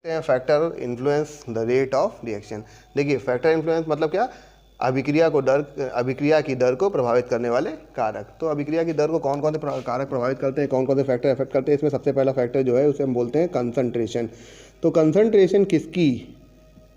Factor influence the rate of reaction. देखिए factor influence मतलब क्या, अभिक्रिया की दर को प्रभावित करने वाले कारक। तो अभिक्रिया की दर को कौन कौन से कारक प्रभावित करते हैं, कौन कौन से फैक्टर इफेक्ट करते हैं, इसमें सबसे पहला फैक्टर जो है उसे हम बोलते हैं कंसंट्रेशन। तो कंसंट्रेशन किसकी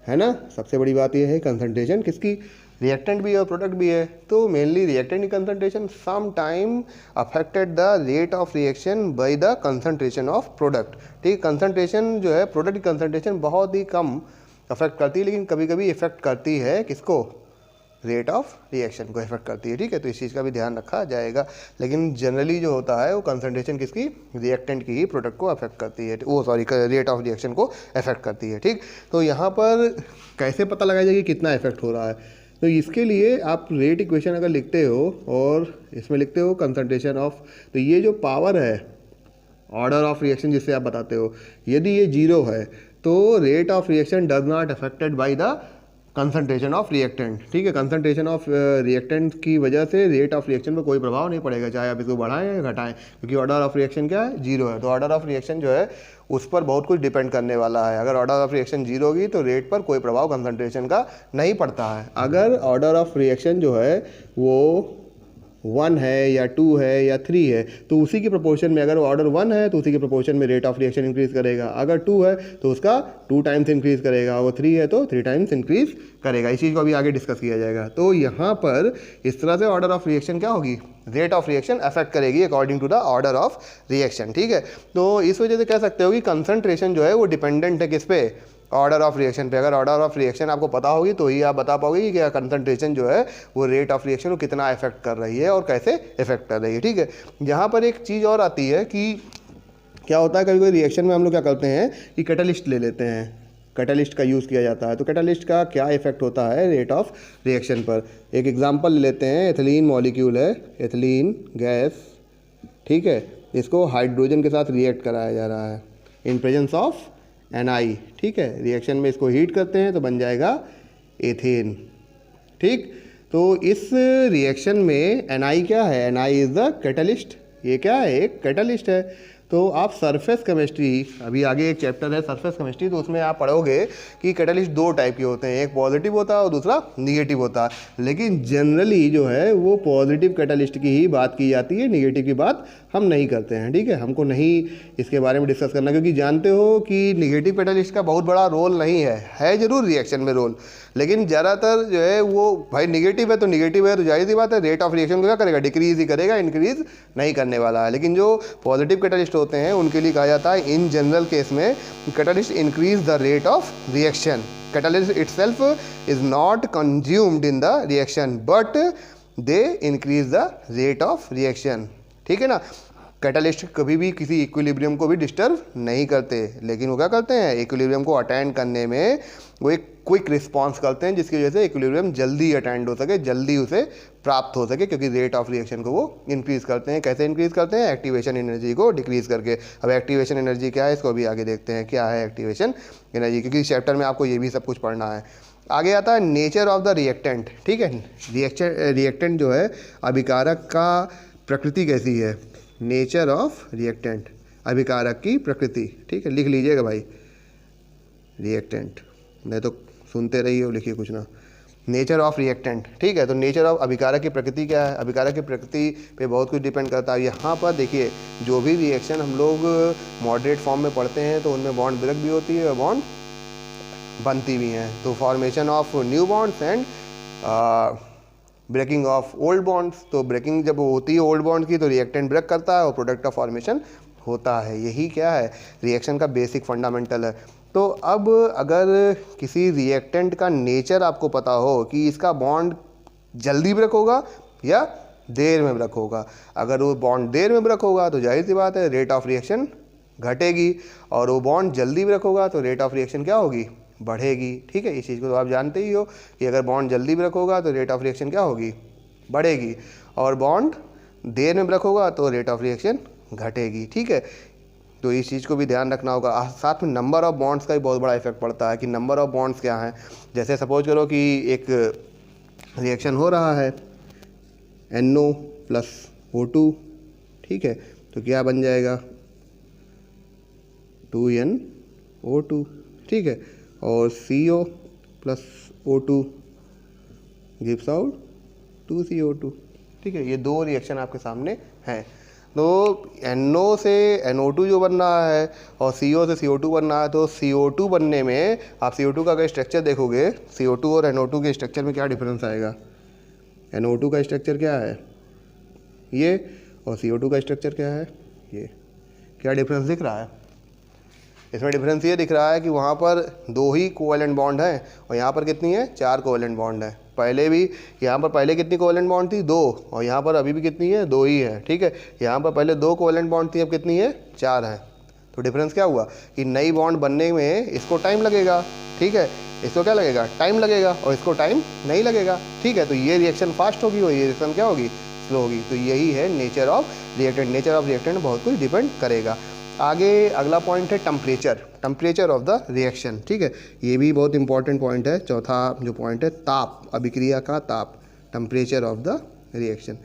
है ना, सबसे बड़ी बात यह है कंसंट्रेशन किसकी, रिएक्टेंट भी है और प्रोडक्ट भी है। तो मेनली रिएक्टेंट की concentration some time affected the rate of reaction by the concentration of product. ठीक, कंसंट्रेशन जो है प्रोडक्ट की कंसंट्रेशन बहुत ही कम अफेक्ट करती है, लेकिन कभी कभी इफेक्ट करती है किसको, रेट ऑफ रिएक्शन को इफेक्ट करती है। ठीक है, तो इस चीज़ का भी ध्यान रखा जाएगा। लेकिन जनरली जो होता है वो कंसंट्रेशन किसकी, रिएक्टेंट की ही प्रोडक्ट को अफेक्ट करती है, वो सॉरी रेट ऑफ रिएक्शन को अफेक्ट करती है। ठीक, तो यहाँ पर कैसे पता लगाया जाए कि कितना इफेक्ट हो रहा है, तो इसके लिए आप रेट इक्वेशन अगर लिखते हो और इसमें लिखते हो कंसंट्रेशन ऑफ, तो ये जो पावर है ऑर्डर ऑफ रिएक्शन जिससे आप बताते हो, यदि ये 0 है तो rate of reaction does not affected by the concentration of reactant. ठीक है, कंसंट्रेशन ऑफ रिएक्टेंट की वजह से रेट ऑफ रिएक्शन पर कोई प्रभाव नहीं पड़ेगा, चाहे आप इसको बढ़ाएं या घटाएं, क्योंकि ऑर्डर ऑफ रिएक्शन क्या है, 0 है। तो ऑर्डर ऑफ रिएक्शन जो है उस पर बहुत कुछ डिपेंड करने वाला है। अगर ऑर्डर ऑफ रिएक्शन 0 होगी तो रेट पर कोई प्रभाव कंसंट्रेशन का नहीं पड़ता है। अगर ऑर्डर ऑफ रिएक्शन जो है वो 1 है या 2 है या 3 है, तो उसी के प्रोपोर्शन में, अगर ऑर्डर 1 है तो उसी के प्रोपोर्शन में रेट ऑफ रिएक्शन इंक्रीज करेगा, अगर 2 है तो उसका 2 टाइम्स इंक्रीज करेगा, वो 3 है तो 3 टाइम्स इंक्रीज करेगा। इस चीज़ को अभी आगे डिस्कस किया जाएगा। तो यहाँ पर इस तरह से ऑर्डर ऑफ रिएक्शन क्या होगी, रेट ऑफ रिएक्शन अफेक्ट करेगी according to the order of reaction. ठीक है, तो इस वजह से कह सकते हो कि कंसंट्रेशन जो है वो डिपेंडेंट है किस पे, ऑर्डर ऑफ रिएक्शन पे। अगर ऑर्डर ऑफ रिएक्शन आपको पता होगी तो ही आप बता पाओगे कि क्या कंसंट्रेशन जो है वो रेट ऑफ रिएक्शन को कितना इफेक्ट कर रही है और कैसे इफेक्ट कर रही है। ठीक है, यहाँ पर एक चीज़ और आती है कि क्या होता है, कभी कोई रिएक्शन में हम लोग क्या करते हैं कि कैटालिस्ट ले लेते हैं, कैटालिस्ट का यूज़ किया जाता है। तो कैटालिस्ट का क्या इफेक्ट होता है रेट ऑफ रिएक्शन पर। एक एग्जाम्पल ले लेते हैं, एथिलीन मॉलिक्यूल है, एथिलीन गैस। ठीक है, इसको हाइड्रोजन के साथ रिएक्ट कराया जा रहा है इन प्रेजेंस ऑफ Na। ठीक है, रिएक्शन में इसको हीट करते हैं तो बन जाएगा एथेन। ठीक, तो इस रिएक्शन में Na क्या है, Na इज़ द कैटलिस्ट, ये क्या है, एक कैटलिस्ट है। तो आप सरफेस केमिस्ट्री, अभी आगे एक चैप्टर है सरफेस केमिस्ट्री, तो उसमें आप पढ़ोगे कि कैटलिस्ट 2 टाइप के होते हैं, एक पॉजिटिव होता है और दूसरा निगेटिव होता है। लेकिन जनरली जो है वो पॉजिटिव कैटलिस्ट की ही बात की जाती है, निगेटिव की बात हम नहीं करते हैं। ठीक है, हमको नहीं इसके बारे में डिस्कस करना, क्योंकि जानते हो कि निगेटिव कैटलिस्ट का बहुत बड़ा रोल नहीं है जरूर रिएक्शन में रोल, लेकिन ज़्यादातर जो है वो भाई निगेटिव है तो निगेटिव है, तो जाहिर सी बात है रेट ऑफ रिएक्शन को क्या करेगा, डिक्रीज ही करेगा, इंक्रीज नहीं करने वाला है। लेकिन जो पॉजिटिव कैटलिस्ट होते हैं उनके लिए कहा जाता है इन जनरल केस में catalyst increase the rate of reaction. Catalyst itself is not consumed in the reaction but they increase the rate of reaction. ठीक है ना, कैटलिस्ट कभी भी किसी इक्विलिब्रियम को भी डिस्टर्ब नहीं करते, लेकिन वो क्या करते हैं, इक्विलिब्रियम को अटेंड करने में वो एक क्विक रिस्पांस करते हैं, जिसकी वजह से इक्विलिब्रियम जल्दी अटेंड हो सके, जल्दी उसे प्राप्त हो सके, क्योंकि रेट ऑफ रिएक्शन को वो इंक्रीज़ करते हैं। कैसे इंक्रीज़ करते हैं, एक्टिवेशन एनर्जी को डिक्रीज़ करके। अब एक्टिवेशन एनर्जी क्या है, इसको भी आगे देखते हैं क्या है एक्टिवेशन एनर्जी, क्योंकि इस चैप्टर में आपको ये भी सब कुछ पढ़ना है। आगे आता है नेचर ऑफ द रिएक्टेंट। ठीक है, रिएक्टेंट जो है अभिकारक का प्रकृति कैसी है, नेचर ऑफ रिएक्टेंट, अभिकारक की प्रकृति। ठीक है, लिख लीजिएगा भाई रिएक्टेंट, नहीं तो सुनते रहिए और लिखिए कुछ ना, नेचर ऑफ रिएक्टेंट। ठीक है, तो नेचर ऑफ अभिकारक की प्रकृति क्या है, अभिकारक की प्रकृति पे बहुत कुछ डिपेंड करता है। यहाँ पर देखिए जो भी रिएक्शन हम लोग मॉडरेट फॉर्म में पढ़ते हैं तो उनमें बॉन्ड ब्रेक भी होती है और बॉन्ड बनती भी हैं। तो formation of new bonds and breaking of old bonds. तो ब्रेकिंग जब होती है ओल्ड बॉन्ड की तो रिएक्टेंट ब्रेक करता है और प्रोडक्ट का फॉर्मेशन होता है। यही क्या है, रिएक्शन का बेसिक फंडामेंटल है। तो अब अगर किसी रिएक्टेंट का नेचर आपको पता हो कि इसका बॉन्ड जल्दी ब्रेक होगा या देर में ब्रेक होगा, अगर वो बॉन्ड देर में ब्रेक होगा तो जाहिर सी बात है रेट ऑफ रिएक्शन घटेगी, और वो बॉन्ड जल्दी ब्रेक होगा तो रेट ऑफ रिएक्शन क्या होगी, बढ़ेगी। ठीक है, इस चीज़ को तो आप जानते ही हो कि अगर बॉन्ड जल्दी ब्रेक होगा तो रेट ऑफ रिएक्शन क्या होगी, बढ़ेगी, और बॉन्ड देर में ब्रेक होगा तो रेट ऑफ रिएक्शन घटेगी। ठीक है, तो इस चीज़ को भी ध्यान रखना होगा। साथ में नंबर ऑफ बॉन्ड्स का भी बहुत बड़ा इफेक्ट पड़ता है कि नंबर ऑफ बॉन्ड्स क्या हैं। जैसे सपोज करो कि एक रिएक्शन हो रहा है NO + O2, ठीक है, तो क्या बन जाएगा 2NO2। ठीक है, और CO plus O2 gives out 2CO2, ठीक है। ये दो रिएक्शन आपके सामने हैं। तो NO से NO2 जो बन रहा है और CO से CO2 बन रहा है, तो CO2 बनने में आप CO2 का अगर स्ट्रक्चर देखोगे, CO2 और NO2 के स्ट्रक्चर में क्या डिफरेंस आएगा। NO2 का स्ट्रक्चर क्या है ये, और CO2 का स्ट्रक्चर क्या है ये। क्या डिफरेंस दिख रहा है इसमें? डिफरेंस ये दिख रहा है कि वहाँ पर 2 ही कोवैलेंट बॉन्ड हैं और यहाँ पर कितनी है, 4 कोवैलेंट बॉन्ड है। पहले भी यहाँ पर पहले कितनी कोवैलेंट बॉन्ड थी, 2, और यहाँ पर अभी भी कितनी है, 2 ही है, ठीक है। यहाँ पर पहले 2 कोवैलेंट बॉन्ड थी, अब कितनी है, 4 है। तो डिफरेंस क्या हुआ कि नई बॉन्ड बनने में इसको टाइम लगेगा, ठीक है, इसको क्या लगेगा, टाइम लगेगा, और इसको टाइम नहीं लगेगा, ठीक है। तो ये रिएक्शन फास्ट होगी और ये रिएक्शन क्या होगी, स्लो होगी। तो यही है nature of reactant. Nature of reactant बहुत कुछ डिपेंड करेगा। आगे अगला पॉइंट है temperature, temperature of the reaction, ठीक है। ये भी बहुत इंपॉर्टेंट पॉइंट है। चौथा जो पॉइंट है, ताप, अभिक्रिया का ताप, टेम्परेचर ऑफ द रिएक्शन।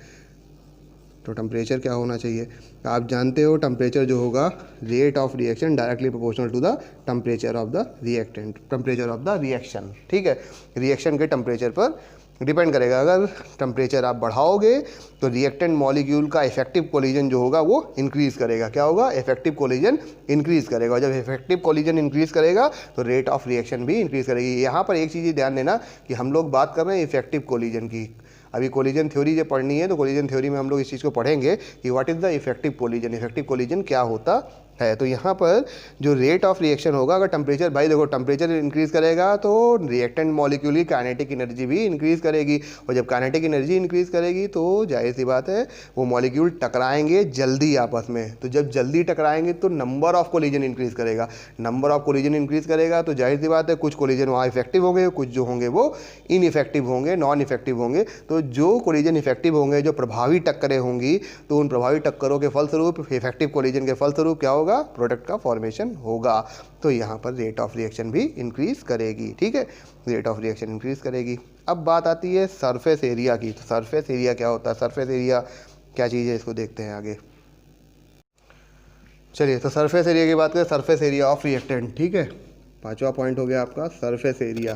तो टेम्परेचर क्या होना चाहिए, आप जानते हो टेम्परेचर जो होगा, rate of reaction directly proportional to the temperature of the reactant, temperature of the reaction, ठीक है। रिएक्शन के टेम्परेचर पर डिपेंड करेगा। अगर टेम्परेचर आप बढ़ाओगे तो रिएक्टेंट मॉलिक्यूल का इफेक्टिव कोलिजन जो होगा वो इंक्रीज़ करेगा। क्या होगा, इफेक्टिव कोलिजन इंक्रीज़ करेगा, और जब इफेक्टिव कोलिजन इंक्रीज़ करेगा तो रेट ऑफ रिएक्शन भी इंक्रीज़ करेगी। यहाँ पर एक चीज़ ध्यान देना कि हम लोग बात कर रहे हैं इफेक्टिव कोलिजन की। अभी कोलिजन थ्योरी जब पढ़नी है तो कोलिजन थ्योरी में हम लोग इस चीज़ को पढ़ेंगे कि what is the effective collision, effective collision क्या होता है। तो यहाँ पर जो रेट ऑफ रिएक्शन होगा, अगर टेम्परेचर, भाई देखो टेम्परेचर इंक्रीज़ करेगा तो रिएक्टेंट मॉलिक्यूल की काइनेटिक एनर्जी भी इंक्रीज़ करेगी, और जब काइनेटिक एनर्जी इंक्रीज़ करेगी तो जाहिर सी बात है वो मॉलिक्यूल टकराएंगे जल्दी आपस में। तो जब जल्दी टकराएंगे तो नंबर ऑफ कोलिजन इंक्रीज़ करेगा, नंबर ऑफ कोलिजन इंक्रीज़ करेगा तो जाहिर सी बात है कुछ कोलिजन वहाँ इफेक्टिव होंगे, कुछ जो होंगे वो इनइफेक्टिव होंगे, नॉन इफेक्टिव होंगे। तो जो कोलिजन इफेक्टिव होंगे, जो प्रभावी टक्करें होंगी, तो उन प्रभावी टक्करों के फलस्वरूप, इफेक्टिव कोलिजन के फलस्वरूप क्या होगा, प्रोडक्ट का फॉर्मेशन होगा। तो यहाँ पर रेट ऑफ रिएक्शन भी इंक्रीज करेगी, ठीक है, रेट ऑफ रिएक्शन इंक्रीज करेगी। अब बात आती है सरफेस एरिया की। तो सरफेस एरिया क्या होता है, सरफेस एरिया क्या चीज़ है, इसको देखते हैं आगे। चलिए, तो सरफेस एरिया की बात करें, सरफेस एरिया ऑफ रिएक्टेंट, ठीक है। 5वां पॉइंट हो गया आपका surface area,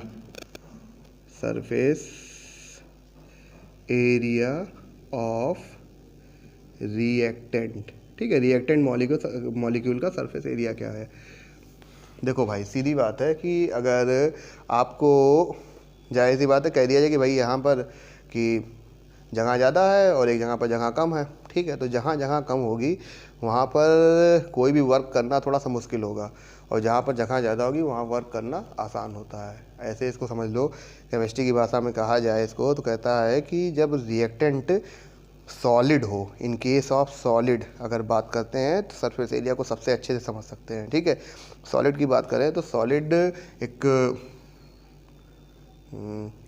surface area of reactant, ठीक है। रिएक्टेंट मॉलिक्यूल का सरफेस एरिया क्या है। देखो भाई, सीधी बात है कि अगर आपको जाहिर सी बात है कह दिया जाए कि भाई यहाँ पर कि जगह ज़्यादा है और एक जगह पर जगह कम है, ठीक है। तो जहाँ जगह कम होगी वहाँ पर कोई भी वर्क करना थोड़ा सा मुश्किल होगा, और जहाँ पर जगह ज़्यादा होगी वहाँ वर्क करना आसान होता है। ऐसे इसको समझ लो, केमिस्ट्री की भाषा में कहा जाए इसको तो कहता है कि जब रिएक्टेंट सॉलिड हो, इन केस ऑफ सॉलिड अगर बात करते हैं तो सरफेस एरिया को सबसे अच्छे से समझ सकते हैं, ठीक है। सॉलिड की बात करें तो सॉलिड एक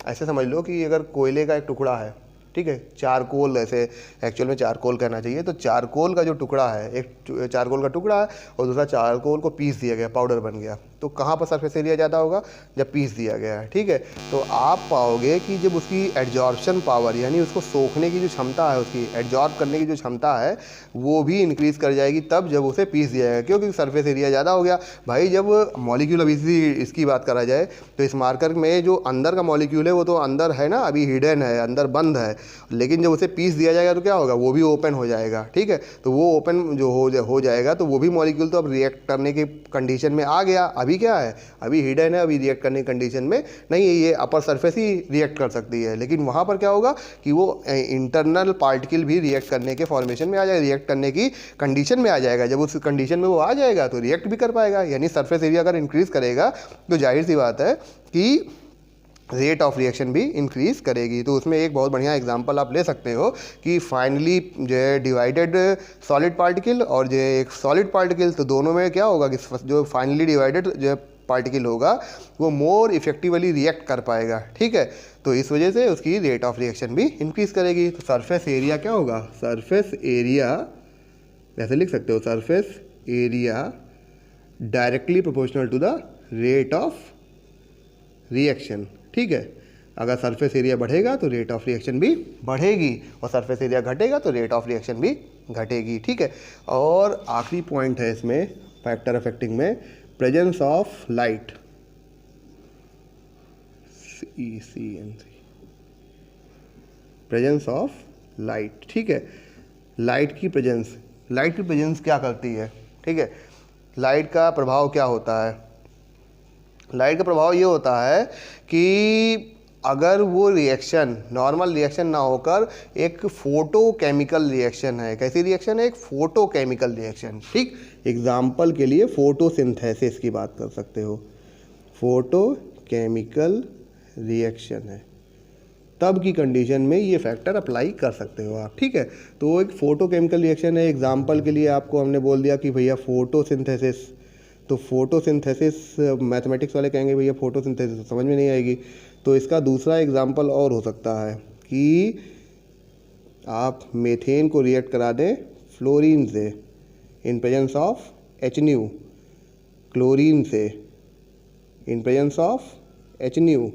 ऐसे समझ लो कि अगर कोयले का एक टुकड़ा है, ठीक है, चारकोल, ऐसे एक्चुअल में चारकोल कहना चाहिए, तो चारकोल का जो टुकड़ा है, एक चारकोल का टुकड़ा है और दूसरा चारकोल को पीस दिया गया, पाउडर बन गया, तो कहाँ पर सरफेस एरिया ज़्यादा होगा, जब पीस दिया गया है, ठीक है। तो आप पाओगे कि जब उसकी एड्जॉर्प्शन पावर, यानी उसको सोखने की जो क्षमता है, उसकी एड्जॉर्ब करने की जो क्षमता है, वो भी इंक्रीज़ कर जाएगी तब जब उसे पीस दिया जाएगा, क्योंकि सरफेस एरिया ज़्यादा हो गया। भाई जब मॉलिक्यूल, अभी इसकी बात करा जाए तो इस मार्कर में जो अंदर का मॉलिक्यूल है वो तो अंदर है ना, अभी हिडन है, अंदर बंद है, लेकिन जब उसे पीस दिया जाएगा तो क्या होगा, वो भी ओपन हो जाएगा, ठीक है। तो वो ओपन जो हो जाएगा तो वो भी मॉलिक्यूल तो अब रिएक्ट करने की कंडीशन में आ गया। अभी क्या है, अभी हिडन है, अभी रिएक्ट करने की कंडीशन में नहीं है, ये अपर सरफेस ही रिएक्ट कर सकती है, लेकिन वहाँ पर क्या होगा कि वो इंटरनल पार्टिकल भी रिएक्ट करने के फॉर्मेशन में आ जाएगा, रिएक्ट करने की कंडीशन में आ जाएगा। जब उस कंडीशन में वो आ जाएगा तो रिएक्ट भी कर पाएगा, यानी सरफेस एरिया अगर इंक्रीज़ करेगा तो जाहिर सी बात है कि रेट ऑफ रिएक्शन भी इंक्रीज़ करेगी। तो उसमें एक बहुत बढ़िया एग्जांपल आप ले सकते हो कि फाइनली जो है डिवाइडेड सॉलिड पार्टिकल और जो एक सॉलिड पार्टिकल, तो दोनों में क्या होगा कि जो फाइनली डिवाइडेड जो है पार्टिकल होगा वो मोर इफेक्टिवली रिएक्ट कर पाएगा, ठीक है। तो इस वजह से उसकी रेट ऑफ रिएक्शन भी इंक्रीज़ करेगी। तो सरफेस एरिया क्या होगा, सरफेस एरिया ऐसे लिख सकते हो, surface area directly proportional to the rate of reaction, ठीक है। अगर सरफेस एरिया बढ़ेगा तो रेट ऑफ रिएक्शन भी बढ़ेगी, और सरफेस एरिया घटेगा तो रेट ऑफ रिएक्शन भी घटेगी, ठीक है। और आखिरी पॉइंट है इसमें फैक्टर अफेक्टिंग में, presence of light, ECNC, presence of light. ठीक है, लाइट की प्रेजेंस क्या करती है? ठीक है, लाइट का प्रभाव क्या होता है? लाइट का प्रभाव ये होता है कि अगर वो रिएक्शन नॉर्मल रिएक्शन ना होकर एक फोटोकेमिकल रिएक्शन है। कैसी रिएक्शन है? एक फोटोकेमिकल रिएक्शन। ठीक, एग्जाम्पल के लिए फोटोसिंथेसिस की बात कर सकते हो। फोटोकेमिकल रिएक्शन है, तब की कंडीशन में ये फैक्टर अप्लाई कर सकते हो आप। ठीक है, तो एक फोटोकेमिकल रिएक्शन है। एग्जाम्पल के लिए आपको हमने बोल दिया कि भैया फोटोसिंथेसिस, तो फोटोसिंथेसिस मैथमेटिक्स वाले कहेंगे भैया फोटोसिंथेसिस समझ में नहीं आएगी। तो इसका दूसरा एग्जाम्पल और हो सकता है कि आप मीथेन को रिएक्ट करा दें फ्लोरीन से in presence of HNu, chlorine से इन प्रेजेंस ऑफ HNu,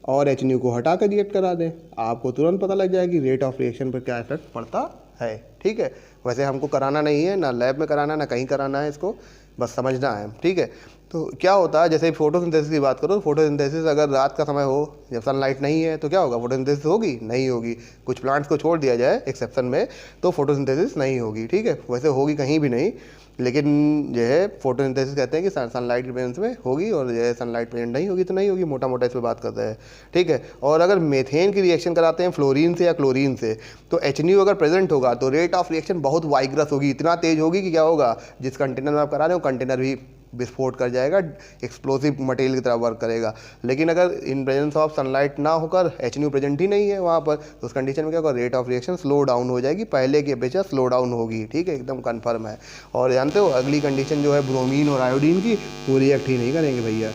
और HNu को हटा कर रिएक्ट करा दें। आपको तुरंत पता लग जाएगा कि रेट ऑफ रिएक्शन पर क्या इफेक्ट पड़ता है। ठीक है, वैसे हमको कराना नहीं है, ना लैब में कराना है ना कहीं कराना है, इसको बस समझना है। ठीक है, तो क्या होता है, जैसे फोटोसिंथेसिस की बात करो, फोटोसिंथेसिस अगर रात का समय हो, जब सनलाइट नहीं है, तो क्या होगा? फोटोसिंथेसिस होगी? नहीं होगी। कुछ प्लांट्स को छोड़ दिया जाए एक्सेप्शन में, तो फोटोसिंथेसिस नहीं होगी। ठीक है, वैसे होगी कहीं भी नहीं, लेकिन जो है फोटोसिंथेसिस कहते हैं कि सनलाइट की प्रेजेंस में होगी, और जो है सनलाइट प्रेजेंट नहीं होगी तो नहीं होगी। मोटा मोटा इस पर बात करते हैं। ठीक है, और अगर मीथेन की रिएक्शन कराते हैं फ्लोरीन से या क्लोरीन से, तो HNu अगर प्रेजेंट होगा तो रेट ऑफ रिएक्शन बहुत वाइग्रस होगी, इतना तेज होगी कि क्या होगा, जिस कंटेनर में आप करा रहे हो कंटेनर भी विस्फोट कर जाएगा, एक्सप्लोसिव मटेरियल की तरह वर्क करेगा। लेकिन अगर इन प्रेजेंस ऑफ सनलाइट ना होकर HNu प्रेजेंट ही नहीं है वहाँ पर, तो उस कंडीशन में क्या होगा? Rate of reaction slow down हो जाएगी, पहले की अपेक्षा स्लो डाउन होगी। ठीक है, एकदम कन्फर्म है। और जानते हो अगली कंडीशन जो है ब्रोमीन और आयोडीन की, वो रिएक्ट ही नहीं करेंगे भैया।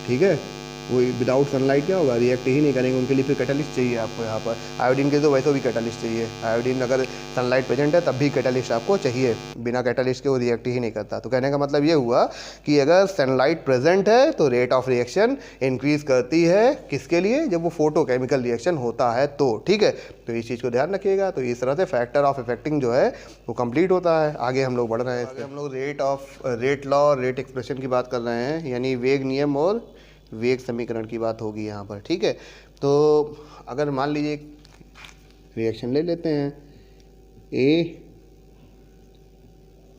ठीक है, वो विदाउट सनलाइट क्या होगा? रिएक्ट ही नहीं करेंगे। उनके लिए फिर कैटालिस्ट चाहिए आपको यहाँ पर। आयोडीन के तो वैसे भी कैटालिस्ट चाहिए। आयोडीन अगर सनलाइट प्रेजेंट है तब भी कैटालिस्ट आपको चाहिए, बिना कैटालिस्ट के वो रिएक्ट ही नहीं करता। तो कहने का मतलब ये हुआ कि अगर सनलाइट प्रेजेंट है तो रेट ऑफ रिएक्शन इंक्रीज करती है। किसके लिए? जब वो फोटोकेमिकल रिएक्शन होता है तो। ठीक है, तो इस चीज़ को ध्यान रखिएगा। तो इस तरह से फैक्टर ऑफ इफेक्टिंग जो है वो कंप्लीट होता है। आगे हम लोग बढ़ रहे हैं। आगे हम लोग रेट लॉ और रेट एक्सप्रेशन की बात कर रहे हैं, यानी वेग नियम और वेग समीकरण की बात होगी यहाँ पर। ठीक है, तो अगर मान लीजिए एक रिएक्शन ले लेते हैं, A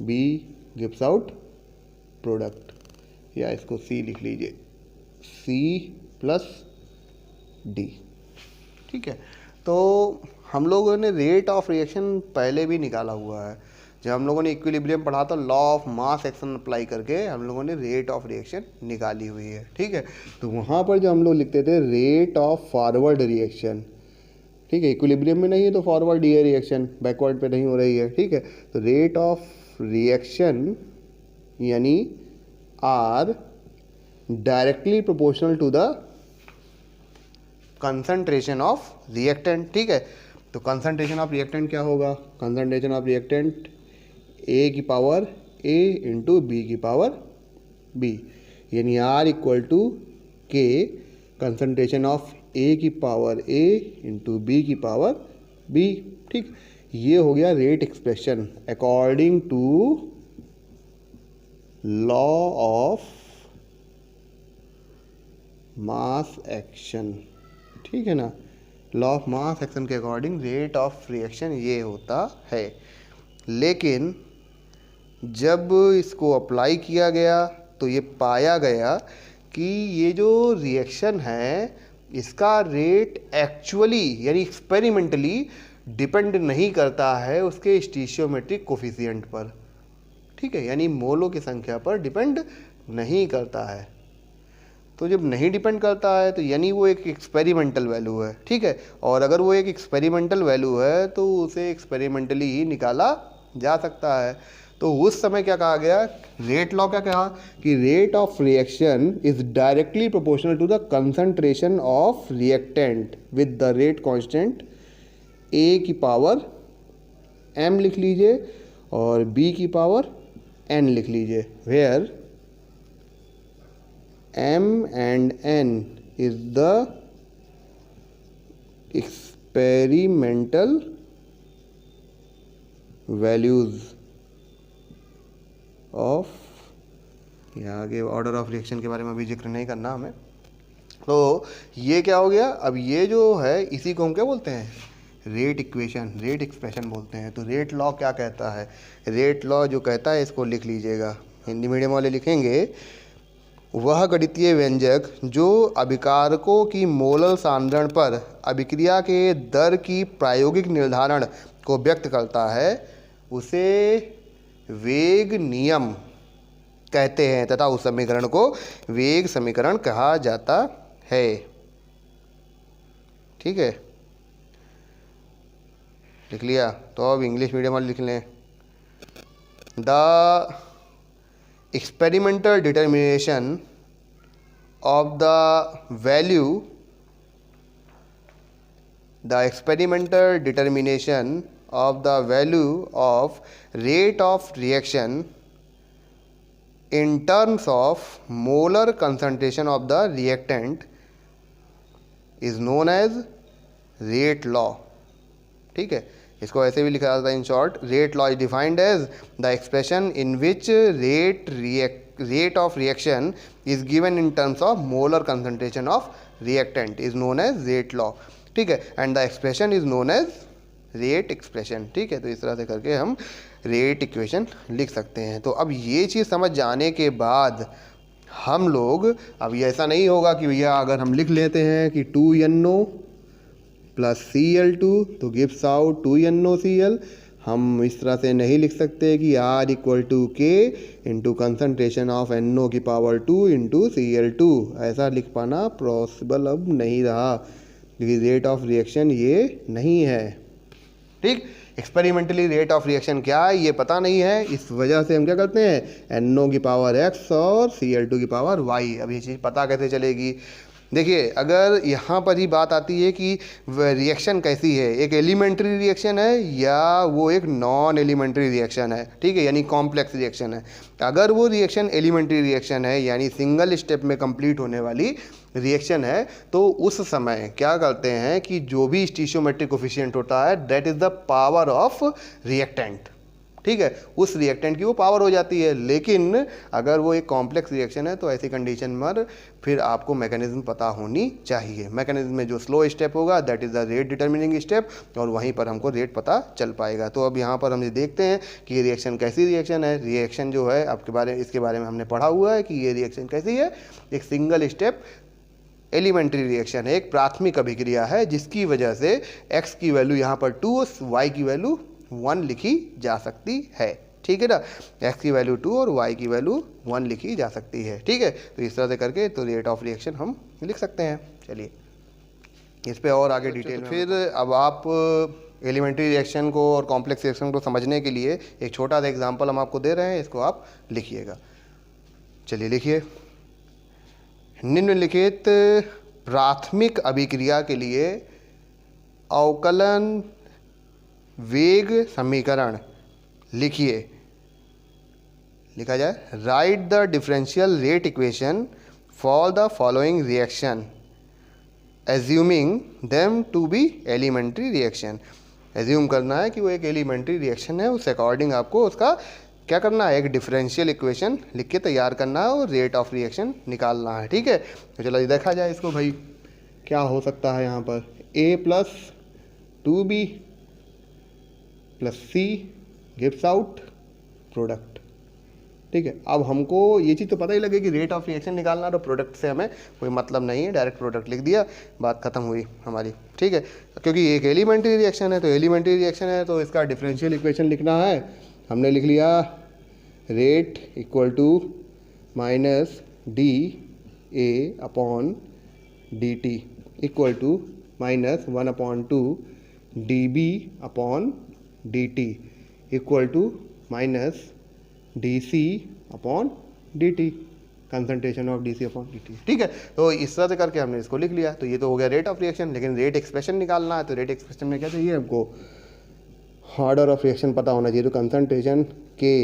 B gives out product, या इसको C लिख लीजिए, C+D। ठीक है, तो हम लोगों ने रेट ऑफ रिएक्शन पहले भी निकाला हुआ है। जब हम लोगों ने इक्विलिब्रियम पढ़ा था, law of mass action apply करके हम लोगों ने रेट ऑफ रिएक्शन निकाली हुई है। ठीक है, तो वहाँ पर जो हम लोग लिखते थे रेट ऑफ फॉरवर्ड रिएक्शन, ठीक है, इक्विलिब्रियम में नहीं है तो फॉरवर्ड ये रिएक्शन, बैकवर्ड पे नहीं हो रही है। ठीक है, तो रेट ऑफ रिएक्शन यानी R directly proportional to the concentration of reactant. ठीक है, तो कंसंट्रेशन ऑफ रिएक्टेंट क्या होगा? कंसंट्रेशन ऑफ रिएक्टेंट A की पावर A इंटू B की पावर B, यानी R equal to K concentration of A की पावर A इंटू B की पावर B। ठीक, ये हो गया rate expression according to law of mass action. ठीक है ना, लॉ ऑफ मास एक्शन के अकॉर्डिंग रेट ऑफ रिएक्शन ये होता है। लेकिन जब इसको अप्लाई किया गया तो ये पाया गया कि ये जो रिएक्शन है इसका रेट एक्चुअली यानी एक्सपेरिमेंटली डिपेंड नहीं करता है उसके स्टीशियोमेट्रिक कोफिशिएंट पर। ठीक है, यानी मोलों की संख्या पर डिपेंड नहीं करता है। तो जब नहीं डिपेंड करता है तो यानी वो एक एक्सपेरिमेंटल वैल्यू है। ठीक है, और अगर वो एक एक्सपेरिमेंटल वैल्यू है तो उसे एक्सपेरिमेंटली ही निकाला जा सकता है। तो उस समय क्या कहा गया? रेट लॉ क्या कहा कि rate of reaction is directly proportional to the concentration of reactant with the rate constant A की पावर m लिख लीजिए और B की पावर n लिख लीजिए, where m and n is the experimental values of, यहाँ आगे ऑर्डर ऑफ रिएक्शन के बारे में भी जिक्र नहीं करना हमें, तो ये क्या हो गया, अब ये जो है इसी को हम क्या बोलते हैं, रेट इक्वेशन, रेट एक्सप्रेशन बोलते हैं। तो रेट लॉ क्या कहता है, रेट लॉ जो कहता है इसको लिख लीजिएगा, हिंदी मीडियम वाले लिखेंगे, वह गणितीय व्यंजक जो अभिकारकों की मोलर सांद्रण पर अभिक्रिया के दर की प्रायोगिक निर्धारण को व्यक्त करता है उसे वेग नियम कहते हैं तथा उस समीकरण को वेग समीकरण कहा जाता है। ठीक है, लिख लिया। तो अब इंग्लिश मीडियम वाले लिख लें, the experimental determination of the value, the experimental determination of the value of rate of reaction in terms of molar concentration of the reactant is known as rate law। ठीक है, इसको ऐसे भी लिखा जाता है in short, rate law is defined as the expression in which rate of reaction is given in terms of molar concentration of reactant is known as rate law. ठीक है, and the expression is known as rate expression. ठीक है, तो इस तरह से करके हम रेट इक्वेशन लिख सकते हैं। तो अब ये चीज़ समझ जाने के बाद हम लोग, अब ये ऐसा नहीं होगा कि भैया अगर हम लिख लेते हैं कि 2NO प्लस Cl2 तो गिव्स आउट 2NOCl, हम इस तरह से नहीं लिख सकते कि R इक्वल टू के इंटू कंसनट्रेशन ऑफ NO की पावर 2 इंटू Cl2, ऐसा लिख पाना पॉसिबल अब नहीं रहा क्योंकि रेट ऑफ रिएक्शन ये नहीं है। ठीक, एक्सपेरिमेंटली रेट ऑफ रिएक्शन क्या है ये पता नहीं है, इस वजह से हम क्या करते हैं NO की पावर x और Cl2 की पावर y। अब ये चीज़ पता कैसे चलेगी, देखिए अगर यहाँ पर ही बात आती है कि रिएक्शन कैसी है, एक एलिमेंट्री रिएक्शन है या वो एक नॉन एलिमेंट्री रिएक्शन है। ठीक है, यानी कॉम्प्लेक्स रिएक्शन है। अगर वो रिएक्शन एलिमेंट्री रिएक्शन है यानी सिंगल स्टेप में कंप्लीट होने वाली रिएक्शन है, तो उस समय क्या करते हैं कि जो भी स्टीशियोमेट्रिक कोफिशिएंट होता है that is the power of reactant. ठीक है, उस रिएक्टेंट की वो पावर हो जाती है। लेकिन अगर वो एक कॉम्प्लेक्स रिएक्शन है तो ऐसी कंडीशन में फिर आपको मैकेनिज्म पता होनी चाहिए। मैकेनिज्म में जो स्लो स्टेप होगा that is the rate determining step, और वहीं पर हमको रेट पता चल पाएगा। तो अब यहाँ पर हम ये देखते हैं कि ये रिएक्शन कैसी रिएक्शन है। रिएक्शन जो है आपके इसके बारे में हमने पढ़ा हुआ है कि ये रिएक्शन कैसी है, एक सिंगल स्टेप एलिमेंट्री रिएक्शन है, एक प्राथमिक अभिक्रिया है जिसकी वजह से x की वैल्यू यहाँ पर 2 और y की वैल्यू 1 लिखी जा सकती है। ठीक है ना, x की वैल्यू 2 और y की वैल्यू 1 लिखी जा सकती है। ठीक है, तो इस तरह से करके तो रेट ऑफ रिएक्शन हम लिख सकते हैं। चलिए इस पे और आगे डिटेल में फिर अब आप एलिमेंट्री रिएक्शन को और कॉम्प्लेक्स रिएक्शन को समझने के लिए एक छोटा सा एग्जाम्पल हम आपको दे रहे हैं, इसको आप लिखिएगा। चलिए लिखिए, निम्नलिखित प्राथमिक अभिक्रिया के लिए अवकलन वेग समीकरण लिखिए। लिखा जाए, write the differential rate equation for the following reaction assuming them to be elementary reaction. Assume करना है कि वो एक एलिमेंट्री रिएक्शन है, उस अकॉर्डिंग आपको उसका क्या करना है, एक डिफरेंशियल इक्वेशन लिख के तैयार करना है और रेट ऑफ रिएक्शन निकालना है। ठीक है, तो चलो देखा जाए इसको भाई क्या हो सकता है। यहाँ पर a plus 2b plus c gives out product. ठीक है, अब हमको ये चीज़ तो पता ही लगे कि रेट ऑफ रिएक्शन निकालना, तो प्रोडक्ट से हमें कोई मतलब नहीं है, डायरेक्ट प्रोडक्ट लिख दिया, बात खत्म हुई हमारी। ठीक है, क्योंकि एक एलिमेंट्री रिएक्शन है तो एलिमेंट्री रिएक्शन है तो इसका डिफरेंशियल इक्वेशन लिखना है। हमने लिख लिया rate equal to minus D A upon D T equal to minus 1/2 D B upon D T equal to minus D C upon D T, concentration of D C upon D T. ठीक है, तो इस तरह से करके हमने इसको लिख लिया। तो ये तो हो गया रेट ऑफ रिएक्शन, लेकिन रेट एक्सप्रेशन निकालना है। तो रेट एक्सप्रेशन में क्या चाहिए हमको, ऑर्डर ऑफ रिएक्शन पता होना चाहिए। तो कंसंट्रेशन के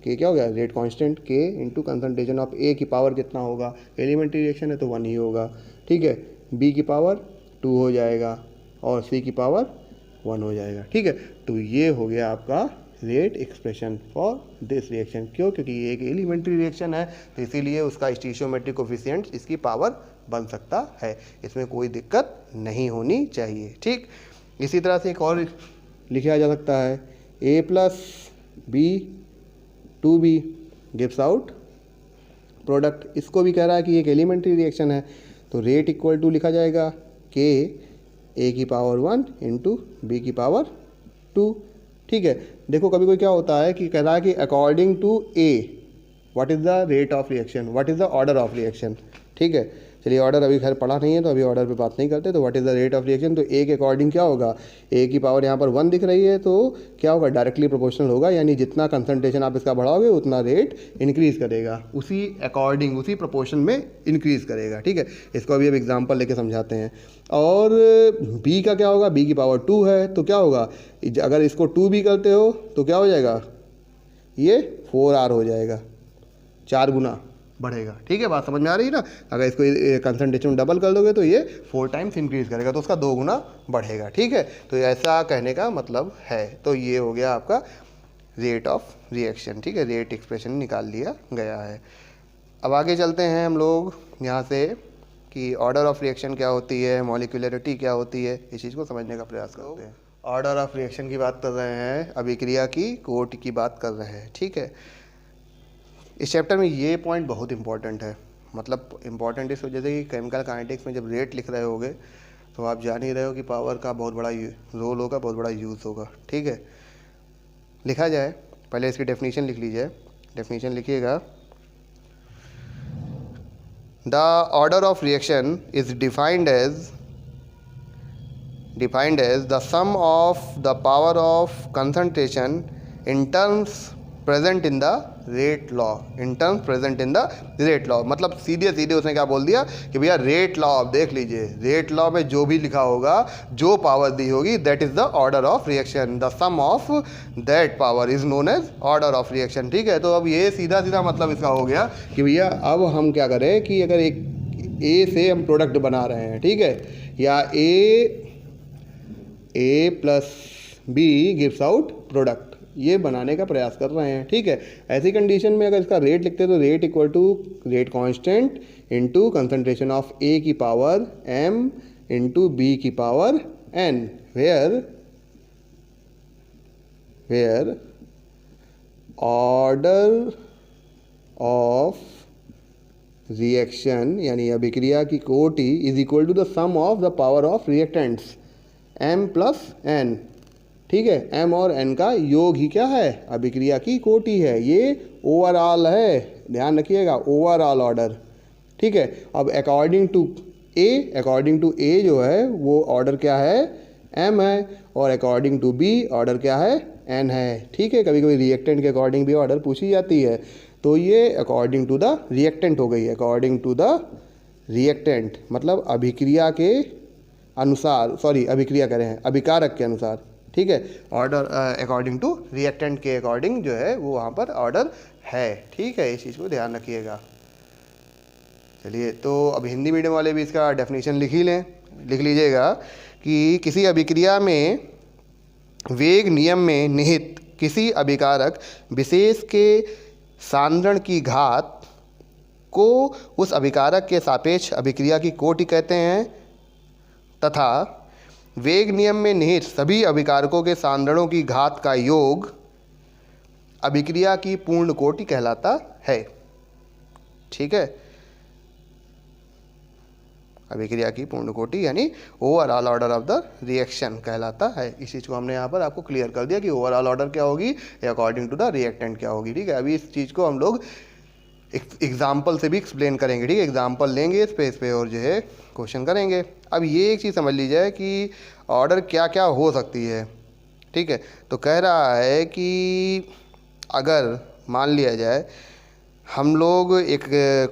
क्या हो गया, रेट कांस्टेंट के इंटू कंसंट्रेशन ऑफ ए की पावर कितना होगा, एलिमेंट्री रिएक्शन है तो 1 ही होगा। ठीक है, बी की पावर 2 हो जाएगा और सी की पावर 1 हो जाएगा। ठीक है, तो ये हो गया आपका rate expression for this reaction. क्यों, क्योंकि ये एक एलिमेंट्री रिएक्शन है तो इसीलिए उसका स्टीशियोमेट्रिक कोफिशिएंट इसकी पावर बन सकता है, इसमें कोई दिक्कत नहीं होनी चाहिए। ठीक, इसी तरह से एक और लिखा जा सकता है, A plus B 2B gives out product. इसको भी कह रहा है कि एक एलिमेंट्री रिएक्शन है, तो रेट इक्वल टू लिखा जाएगा K A की पावर 1 इंटू B की पावर 2। ठीक है, देखो कभी कोई क्या होता है कि कह रहा है कि according to A what is the rate of reaction, what is the order of reaction. ठीक है, चलिए ऑर्डर अभी खैर पढ़ा नहीं है तो अभी ऑर्डर पे बात नहीं करते। तो what is the rate of reaction, तो A के अकॉर्डिंग क्या होगा, A की पावर यहाँ पर 1 दिख रही है तो क्या होगा, डायरेक्टली प्रोपोर्शनल होगा, यानी जितना कंसंट्रेशन आप इसका बढ़ाओगे उतना रेट इंक्रीज़ करेगा, उसी अकॉर्डिंग उसी प्रोपोर्शन में इंक्रीज़ करेगा। ठीक है, इसको अभी अब एग्जाम्पल लेके समझाते हैं। और B का क्या होगा, B की पावर 2 है तो क्या होगा, अगर इसको 2B करते हो तो क्या हो जाएगा, ये 4R हो जाएगा, 4 गुना बढ़ेगा। ठीक है, बात समझ में आ रही है ना। अगर इसको कंसंट्रेशन डबल कर दोगे तो ये 4 टाइम्स इंक्रीज करेगा, तो उसका 2 गुना बढ़ेगा। ठीक है, तो ऐसा कहने का मतलब है। तो ये हो गया आपका रेट ऑफ रिएक्शन। ठीक है, रेट एक्सप्रेशन निकाल लिया गया है। अब आगे चलते हैं हम लोग यहाँ से कि ऑर्डर ऑफ रिएक्शन क्या होती है, मॉलिक्यूलरिटी क्या होती है, इस चीज़ को समझने का प्रयास करते हैं। ऑर्डर ऑफ रिएक्शन की बात कर रहे हैं, अभिक्रिया की कोटि की बात कर रहे हैं। ठीक है, इस चैप्टर में ये पॉइंट बहुत इंपॉर्टेंट है, मतलब इंपॉर्टेंट इस वजह से कि केमिकल काइनेटिक्स में जब रेट लिख रहे होगे तो आप जान ही रहे हो कि पावर का बहुत बड़ा रोल होगा, बहुत बड़ा यूज़ होगा। ठीक है, लिखा जाए, पहले इसकी डेफिनेशन लिख लीजिए। डेफिनेशन लिखिएगा, the order of reaction is defined as the sum of the power of concentration in terms present in the rate law, in terms present in the rate law. मतलब सीधे उसने क्या बोल दिया कि भैया रेट लॉ, आप देख लीजिए, रेट लॉ में जो भी लिखा होगा, जो पावर दी होगी, that is the order of reaction, the sum of that power is known as order of reaction. ठीक है, तो अब ये सीधा मतलब इसका हो गया कि भैया अब हम क्या करें कि अगर एक ए से हम प्रोडक्ट बना रहे हैं, ठीक है, या A plus B gives out product, ये बनाने का प्रयास कर रहे हैं। ठीक है, ऐसी कंडीशन में अगर इसका रेट लिखते हैं तो rate equal to rate constant into concentration of A की पावर m इनटू बी की power n, where order of reaction यानी अभिक्रिया की कोटि is equal to the sum of the power of reactants m plus n। ठीक है, m और n का योग ही क्या है, अभिक्रिया की कोटि है, ये ओवरऑल है, ध्यान रखिएगा, ओवरऑल ऑर्डर। ठीक है, अब अकॉर्डिंग टू ए जो है वो ऑर्डर क्या है, m है, और अकॉर्डिंग टू b ऑर्डर क्या है, n है। ठीक है, कभी कभी रिएक्टेंट के अकॉर्डिंग भी ऑर्डर पूछी जाती है, तो ये अकॉर्डिंग टू द रिएक्टेंट हो गई, अकॉर्डिंग टू द रिएक्टेंट मतलब अभिक्रिया के अनुसार, सॉरी अभिक्रिया कह रहे हैं, अभिकारक के अनुसार। ठीक है, ऑर्डर अकॉर्डिंग टू रिएक्टेंट के अकॉर्डिंग जो है वो वहाँ पर ऑर्डर है। ठीक है, इस चीज़ को ध्यान रखिएगा। चलिए, तो अब हिंदी मीडियम वाले भी इसका डेफिनेशन लिख लीजिएगा कि किसी अभिक्रिया में वेग नियम में निहित किसी अभिकारक विशेष के सांद्रण की घात को उस अभिकारक के सापेक्ष अभिक्रिया की कोटि कहते हैं, तथा वेग नियम में निहित सभी अभिकारकों के सांद्रणों की घात का योग अभिक्रिया की पूर्ण कोटि कहलाता है। ठीक है, अभिक्रिया की पूर्ण कोटि यानी overall order of the reaction कहलाता है। इस चीज़ को हमने यहाँ पर आपको क्लियर कर दिया कि ओवरऑल ऑर्डर क्या होगी या अकॉर्डिंग टू द रिएक्टेंट क्या होगी। ठीक है, अभी इस चीज़ को हम लोग एग्जाम्पल से भी एक्सप्लेन करेंगे। ठीक है, एग्जाम्पल लेंगे इस पे और जो है क्वेश्चन करेंगे। अब ये एक चीज़ समझ लीजिए कि ऑर्डर क्या क्या हो सकती है। ठीक है, तो कह रहा है कि अगर मान लिया जाए हम लोग एक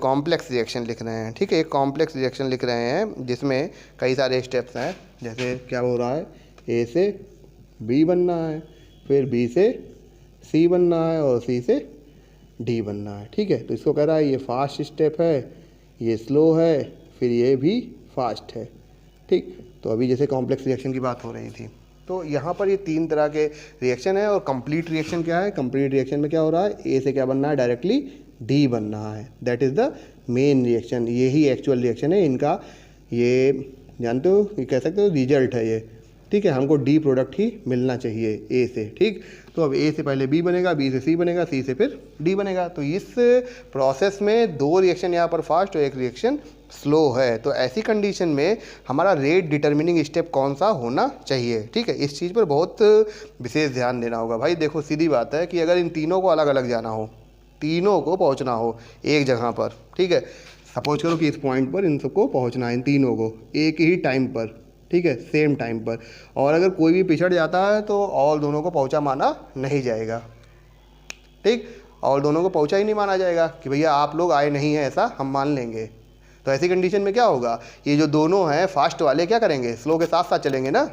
कॉम्प्लेक्स रिएक्शन लिख रहे हैं। ठीक है, एक कॉम्प्लेक्स रिएक्शन लिख रहे हैं जिसमें कई सारे स्टेप्स हैं, जैसे क्या हो रहा है, ए से बी बनना है, फिर बी से सी बनना है और सी से डी बनना है। ठीक है, तो इसको कह रहा है ये फास्ट स्टेप है, ये स्लो है, फिर ये भी फास्ट है। ठीक, तो अभी जैसे कॉम्प्लेक्स रिएक्शन की बात हो रही थी, तो यहाँ पर ये 3 तरह के रिएक्शन है। और कंप्लीट रिएक्शन क्या है, कंप्लीट रिएक्शन में क्या हो रहा है, ए से क्या बनना है, डायरेक्टली डी बन रहा है, that is the main reaction. यही एक्चुअल रिएक्शन है इनका, ये जानते हो, ये कह सकते हो रिजल्ट है ये, ठीक है। हमको डी प्रोडक्ट ही मिलना चाहिए ए से, ठीक। तो अब ए से पहले बी बनेगा, बी से सी बनेगा, सी से फिर डी बनेगा। तो इस प्रोसेस में 2 रिएक्शन यहाँ पर फास्ट और 1 रिएक्शन स्लो है। तो ऐसी कंडीशन में हमारा रेट डिटर्मिनिंग स्टेप कौन सा होना चाहिए, ठीक है। इस चीज़ पर बहुत विशेष ध्यान देना होगा भाई। देखो सीधी बात है कि अगर इन तीनों को अलग अलग जाना हो, तीनों को पहुँचना हो एक जगह पर, ठीक है। सपोज करो कि इस पॉइंट पर इन सबको पहुँचना है, इन तीनों को एक ही टाइम पर, ठीक है, सेम टाइम पर। और अगर कोई भी पिछड़ जाता है तो और दोनों को पहुंचा माना नहीं जाएगा, ठीक। और दोनों को पहुंचा ही नहीं माना जाएगा कि भैया आप लोग आए नहीं हैं, ऐसा हम मान लेंगे। तो ऐसी कंडीशन में क्या होगा, ये जो दोनों हैं फास्ट वाले क्या करेंगे, स्लो के साथ साथ चलेंगे ना,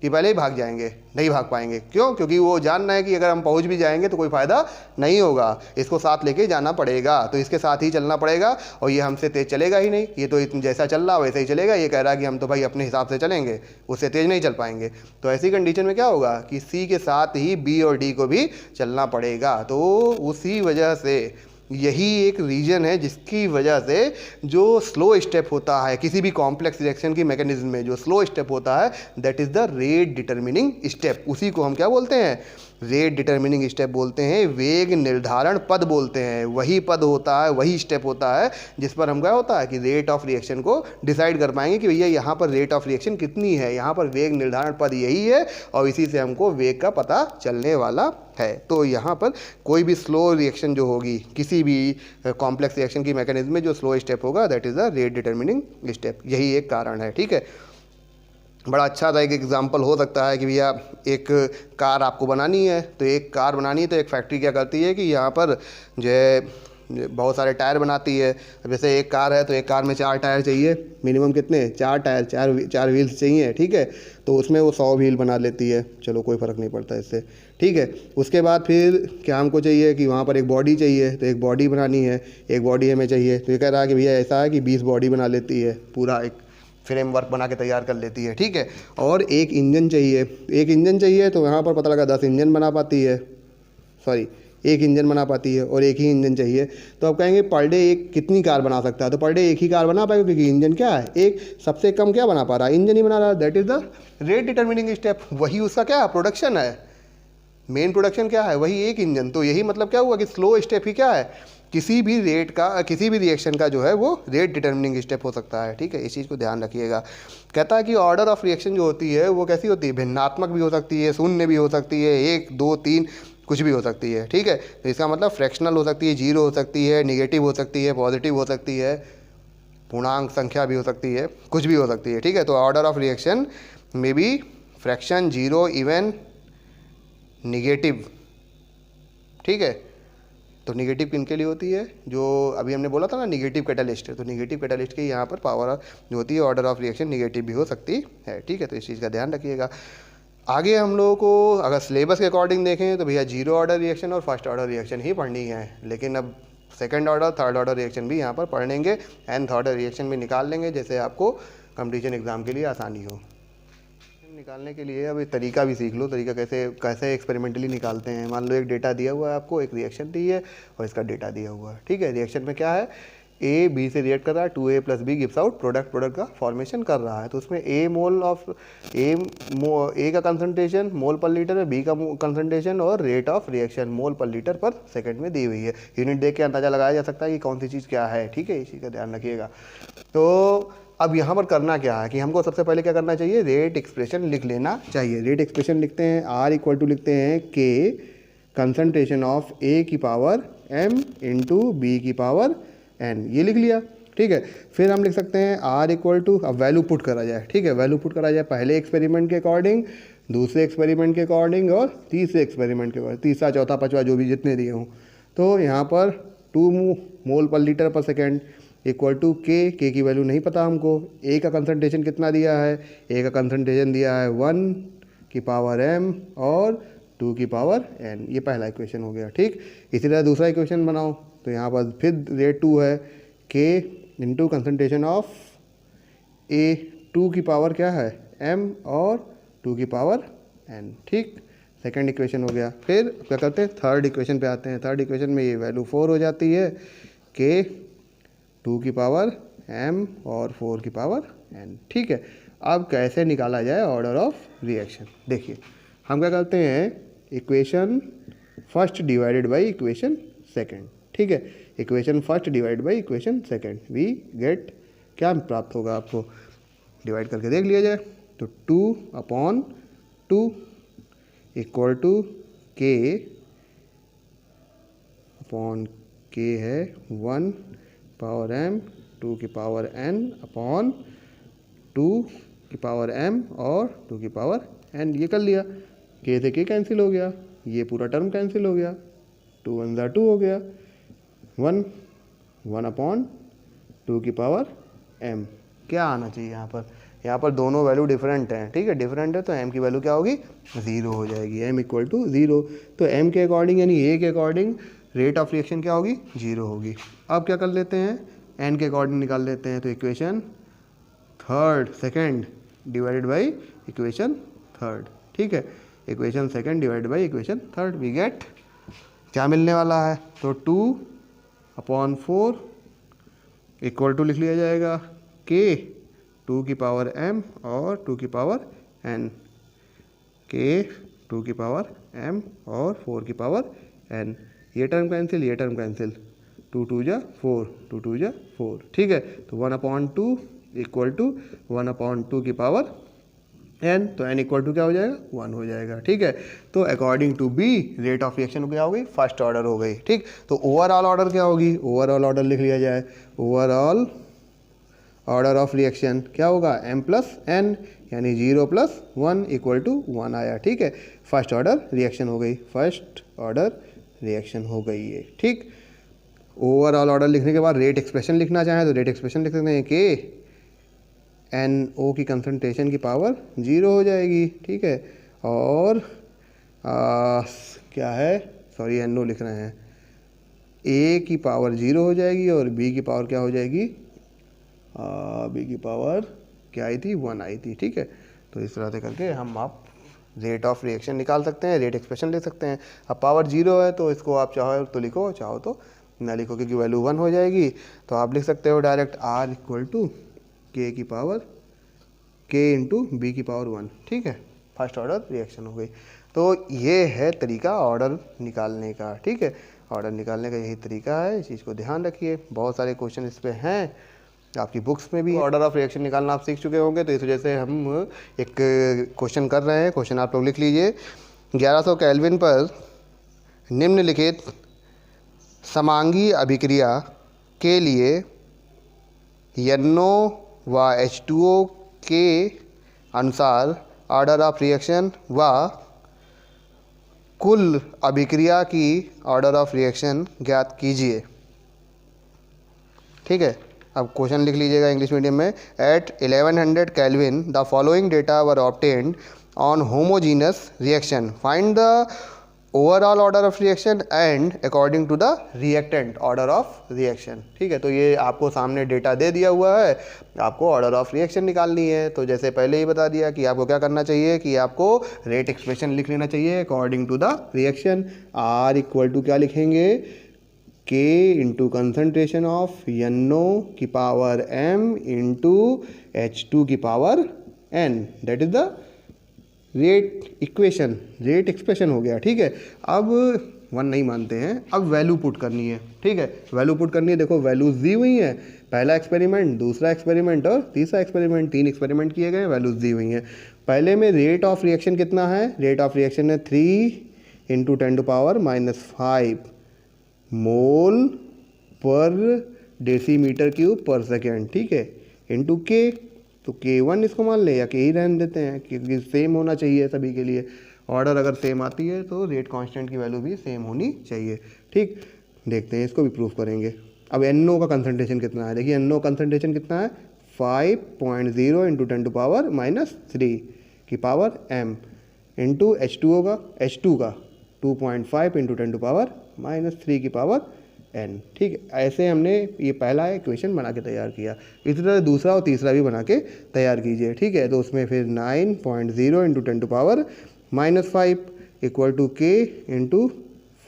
कि पहले ही भाग जाएंगे, नहीं भाग पाएंगे। क्यों? क्योंकि वो जानना है कि अगर हम पहुंच भी जाएंगे तो कोई फ़ायदा नहीं होगा, इसको साथ लेके जाना पड़ेगा, तो इसके साथ ही चलना पड़ेगा। और ये हमसे तेज़ चलेगा ही नहीं, ये तो जैसा चल रहा वैसे ही चलेगा। ये कह रहा है कि हम तो भाई अपने हिसाब से चलेंगे, उससे तेज़ नहीं चल पाएंगे। तो ऐसी कंडीशन में क्या होगा कि सी के साथ ही बी और डी को भी चलना पड़ेगा। तो उसी वजह से यही एक रीजन है जिसकी वजह से जो स्लो स्टेप होता है किसी भी कॉम्प्लेक्स रिएक्शन की मैकेनिज्म में, जो स्लो स्टेप होता है that is the rate determining step. उसी को हम क्या बोलते हैं, रेट डिटर्मिनिंग स्टेप बोलते हैं, वेग निर्धारण पद बोलते हैं। वही पद होता है, वही स्टेप होता है जिस पर हम क्या होता है कि रेट ऑफ रिएक्शन को डिसाइड कर पाएंगे कि भैया यहाँ पर रेट ऑफ रिएक्शन कितनी है, यहाँ पर वेग निर्धारण पद यही है और इसी से हमको वेग का पता चलने वाला है। तो यहाँ पर कोई भी स्लो रिएक्शन जो होगी किसी भी कॉम्प्लेक्स रिएक्शन की मैकेनिज्म में, जो स्लो स्टेप होगा that is the rate determining step. यही एक कारण है, ठीक है। बड़ा अच्छा था, एक एग्जांपल हो सकता है कि भैया एक कार आपको बनानी है, तो एक कार बनानी है तो एक फैक्ट्री क्या करती है कि यहाँ पर जो है बहुत सारे टायर बनाती है। जैसे एक कार है तो एक कार में 4 टायर चाहिए, मिनिमम कितने, 4 टायर, 4 व्हील्स चाहिए, ठीक है। तो उसमें वो 100 व्हील बना लेती है, चलो कोई फ़र्क नहीं पड़ता इससे, ठीक है। उसके बाद फिर क्या हमको चाहिए कि वहाँ पर एक बॉडी चाहिए, तो एक बॉडी बनानी है, एक बॉडी हमें चाहिए। तो ये कह रहा है कि भैया ऐसा है कि 20 बॉडी बना लेती है, पूरा एक फ्रेमवर्क बना के तैयार कर लेती है, ठीक है। और एक इंजन चाहिए, एक इंजन चाहिए तो यहाँ पर पता लगा 10 इंजन बना पाती है, सॉरी एक इंजन बना पाती है और एक ही इंजन चाहिए। तो अब कहेंगे पर डे एक कितनी कार बना सकता है, तो पर डे एक ही कार बना पाएगा क्योंकि इंजन क्या है, एक सबसे कम क्या बना पा रहा है, इंजन ही बना रहा है। That is the rate determining step, वही उसका क्या है, प्रोडक्शन है। मेन प्रोडक्शन क्या है, वही एक इंजन। तो यही मतलब क्या हुआ कि स्लो स्टेप ही क्या है, किसी भी रेट का, किसी भी रिएक्शन का जो है वो रेट डिटर्मिनिंग स्टेप हो सकता है, ठीक है। इस चीज़ को ध्यान रखिएगा। कहता है कि ऑर्डर ऑफ रिएक्शन जो होती है वो कैसी होती है, भिन्नात्मक भी हो सकती है, शून्य भी हो सकती है, 1 2 3 कुछ भी हो सकती है, ठीक है। तो इसका मतलब फ्रैक्शनल हो सकती है, 0 हो सकती है, निगेटिव हो सकती है, पॉजिटिव हो सकती है, पूर्णांक संख्या भी हो सकती है, कुछ भी हो सकती है, ठीक है। तो ऑर्डर ऑफ रिएक्शन में भी फ्रैक्शन, 0, इवन, निगेटिव, ठीक है। तो निगेटिव किन के लिए होती है, जो अभी हमने बोला था ना निगेटिव कैटालिस्ट, तो निगेटिव कैटालिस्ट की यहाँ पर पावर जो होती है ऑर्डर ऑफ रिएक्शन निगेटिव भी हो सकती है, ठीक है। तो इस चीज़ का ध्यान रखिएगा। आगे हम लोगों को अगर सिलेबस के अकॉर्डिंग देखें तो भैया 0 ऑर्डर रिएक्शन और फर्स्ट ऑर्डर रिएक्शन ही पढ़नी है, लेकिन अब second order, third order reaction भी यहाँ पर पढ़ लेंगे, एंड थर्ड ऑर्डर रिएक्शन भी निकाल लेंगे, जैसे आपको कॉम्पिटिशन एग्जाम के लिए आसानी हो। निकालने के लिए अब एक तरीका भी सीख लो, तरीका कैसे कैसे एक्सपेरिमेंटली निकालते हैं। मान लो एक डेटा दिया हुआ है आपको, एक रिएक्शन दी है और इसका डेटा दिया हुआ है, ठीक है। रिएक्शन में क्या है, ए बी से रिएक्ट कर रहा है, 2A + B gives out product का फॉर्मेशन कर रहा है। तो उसमें ए मोल ऑफ ए का कंसंट्रेशन मोल पर लीटर है, बी का कंसंट्रेशन और रेट ऑफ रिएक्शन मोल पर लीटर पर सेकंड में दी हुई है। यूनिट देख के अंदाजा लगाया जा सकता है कि कौन सी चीज़ क्या है, ठीक है। इसी का ध्यान रखिएगा। तो अब यहाँ पर करना क्या है कि हमको सबसे पहले क्या करना चाहिए, रेट एक्सप्रेशन लिख लेना चाहिए। रेट एक्सप्रेशन लिखते हैं, R = लिखते हैं K कंसंट्रेशन ऑफ A की पावर M × B की पावर N, ये लिख लिया, ठीक है। फिर हम लिख सकते हैं R = अब वैल्यू पुट करा जाए, ठीक है। वैल्यू पुट करा जाए पहले एक्सपेरिमेंट के अकॉर्डिंग, दूसरे एक्सपेरिमेंट के अकॉर्डिंग और तीसरे एक्सपेरिमेंट के अकॉर्डिंग, तीसरा चौथा पाँचवा जो भी जितने दिए हों। तो यहाँ पर 2 मोल पर लीटर पर सेकेंड = K की वैल्यू नहीं पता हमको। A का कंसंट्रेशन कितना दिया है, A का कंसंट्रेशन दिया है 1 की पावर M और 2 की पावर N, ये पहला इक्वेशन हो गया, ठीक। इसी तरह दूसरा इक्वेशन बनाओ, तो यहाँ पर फिर रेट 2 है, K × कंसंट्रेशन ऑफ A, 2 की पावर क्या है M और 2 की पावर N, ठीक। सेकंड इक्वेशन हो गया। फिर क्या करते हैं, थर्ड इक्वेशन पे आते हैं। थर्ड इक्वेशन में ये वैल्यू 4 हो जाती है, के 2 की पावर m और 4 की पावर n। ठीक है, अब कैसे निकाला जाए ऑर्डर ऑफ रिएक्शन। देखिए हम क्या करते हैं, equation first divided by equation second. ठीक है, equation first divide by equation second, we get क्या प्राप्त होगा आपको, डिवाइड करके देख लिया जाए तो 2/2 इक्वल टू के अपॉन के है 1 पावर m 2 की पावर n अपॉन 2 की पावर m और 2 की पावर n। ये कर लिया, के से के कैंसिल हो गया, ये पूरा टर्म कैंसिल हो गया, 2 1 ज़ा 2 हो गया, 1 अपॉन 2 की पावर m। क्या आना चाहिए यहाँ पर दोनों वैल्यू डिफरेंट हैं। ठीक है, डिफरेंट है तो m की वैल्यू क्या होगी, 0 हो जाएगी, m इक्वल टू 0। तो m के अकॉर्डिंग यानी a के अकॉर्डिंग रेट ऑफ रिएक्शन क्या होगी, 0 होगी। अब क्या कर लेते हैं, n के अकॉर्डिंग निकाल लेते हैं, तो equation third second divided by equation third. ठीक है, equation second divided by equation third, we get क्या मिलने वाला है, तो 2/4 इक्वल टू लिख लिया जाएगा के 2 की पावर m और 2 की पावर n, के 2 की पावर m और 4 की पावर n। ये टर्म कैंसिल, ये टर्म कैंसिल, 2 2 ज़ा 4, 2 2 ज़ा 4। ठीक है, तो 1/2 इक्वल टू 1/2 की पावर n, तो n इक्वल टू क्या हो जाएगा, 1 हो जाएगा। ठीक है, तो according to B rate of reaction क्या हो गई, फर्स्ट ऑर्डर हो गई। ठीक, तो ओवरऑल ऑर्डर क्या होगी, ओवरऑल ऑर्डर लिख लिया जाए, ओवरऑल ऑर्डर ऑफ रिएक्शन क्या होगा, m प्लस n यानी 0 + 1 इक्वल टू 1 आया। ठीक है, फर्स्ट ऑर्डर रिएक्शन हो गई, फर्स्ट ऑर्डर रिएक्शन हो गई है। ठीक, ओवरऑल ऑर्डर लिखने के बाद रेट एक्सप्रेशन लिखना चाहें तो रेट एक्सप्रेशन लिख सकते हैं, के NO की कंसंट्रेशन की पावर 0 हो जाएगी। ठीक है, और क्या है, सॉरी NO लिख रहे हैं, A की पावर 0 हो जाएगी और B की पावर क्या हो जाएगी, B की पावर क्या आई थी, 1 आई थी। ठीक है, तो इस तरह से करके हम आप रेट ऑफ रिएक्शन निकाल सकते हैं, रेट एक्सप्रेशन ले सकते हैं। अब पावर 0 है तो इसको आप चाहो तो लिखो, चाहो तो ना लिखो, क्योंकि वैल्यू 1 हो जाएगी। तो आप लिख सकते हो डायरेक्ट R इक्वल टू के की पावर के इंटू बी की पावर 1। ठीक है, फर्स्ट ऑर्डर रिएक्शन हो गई। तो ये है तरीका ऑर्डर निकालने का। ठीक है, ऑर्डर निकालने का यही तरीका है, इस चीज़ को ध्यान रखिए। बहुत सारे क्वेश्चन इस पे हैं, आपकी बुक्स में भी ऑर्डर ऑफ रिएक्शन निकालना आप सीख चुके होंगे। तो इस वजह से हम एक क्वेश्चन कर रहे हैं, क्वेश्चन आप लोग लिख लीजिए। 1100 केल्विन पर निम्नलिखित समांगी अभिक्रिया के लिए NO व H2O के अनुसार ऑर्डर ऑफ रिएक्शन व कुल अभिक्रिया की ऑर्डर ऑफ रिएक्शन ज्ञात कीजिए। ठीक है, अब क्वेश्चन लिख लीजिएगा इंग्लिश मीडियम में। At 1100 kelvin the following data were obtained on homogeneous reaction, find the overall order of reaction and according to the reactant order of reaction. ठीक है, तो ये आपको सामने डेटा दे दिया हुआ है, आपको ऑर्डर ऑफ रिएक्शन निकालनी है। तो जैसे पहले ही बता दिया कि आपको क्या करना चाहिए, कि आपको रेट एक्सप्रेशन लिख लेना चाहिए according to the reaction. R equal to क्या लिखेंगे, K into concentration of NO की पावर M इंटू H2 की power N, that is the rate equation, rate expression हो गया। ठीक है, अब 1 नहीं मानते हैं, अब वैल्यू पुट करनी है। ठीक है, वैल्यू पुट करनी है। देखो वैल्यूज दी हुई हैं, पहला एक्सपेरिमेंट, दूसरा एक्सपेरिमेंट और तीसरा एक्सपेरिमेंट, 3 एक्सपेरिमेंट किए गए, वैल्यूज दी हुई हैं। पहले में रेट ऑफ रिएक्शन कितना है, रेट ऑफ रिएक्शन है 3 × 10⁻⁵ मोल पर डेसीमीटर क्यूब पर सेकेंड। ठीक है, इंटू के, तो K1 इसको मान ले या के ही रहने देते हैं, क्योंकि सेम होना चाहिए सभी के लिए। ऑर्डर अगर सेम आती है तो रेट कांस्टेंट की वैल्यू भी सेम होनी चाहिए। ठीक, देखते हैं इसको भी प्रूफ करेंगे। अब NO का कंसंट्रेशन कितना है, देखिए NO कंसंट्रेशन कितना है, 5.0 × 10⁻³ की पावर m इंटू H2O का, H2 का 2.5 × 10⁻³ की पावर n। ठीक है, ऐसे हमने ये पहला इक्वेशन बना के तैयार किया। इसी तरह दूसरा और तीसरा भी बना के तैयार कीजिए। ठीक है, तो उसमें फिर 9.0 × 10⁻⁵ equal to K into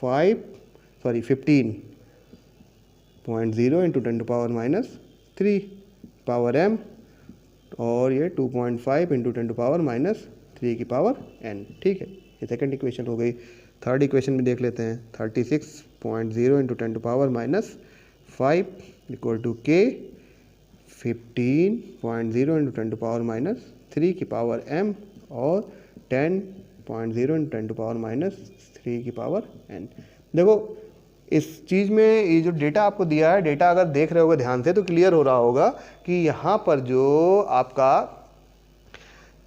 15.0 into 10⁻³ power m, और ये 2.5 इंटू 10⁻³ की पावर n। ठीक है, ये सेकंड इक्वेशन हो गई। थर्ड इक्वेशन भी देख लेते हैं। 36.0 into 10⁻5 equal to K 15.0 into 10⁻³ की पावर m, और 10.0 इंटू 10⁻³ की पावर n। देखो इस चीज़ में ये जो डेटा आपको दिया है, डेटा अगर देख रहे होगे ध्यान से तो क्लियर हो रहा होगा कि यहाँ पर जो आपका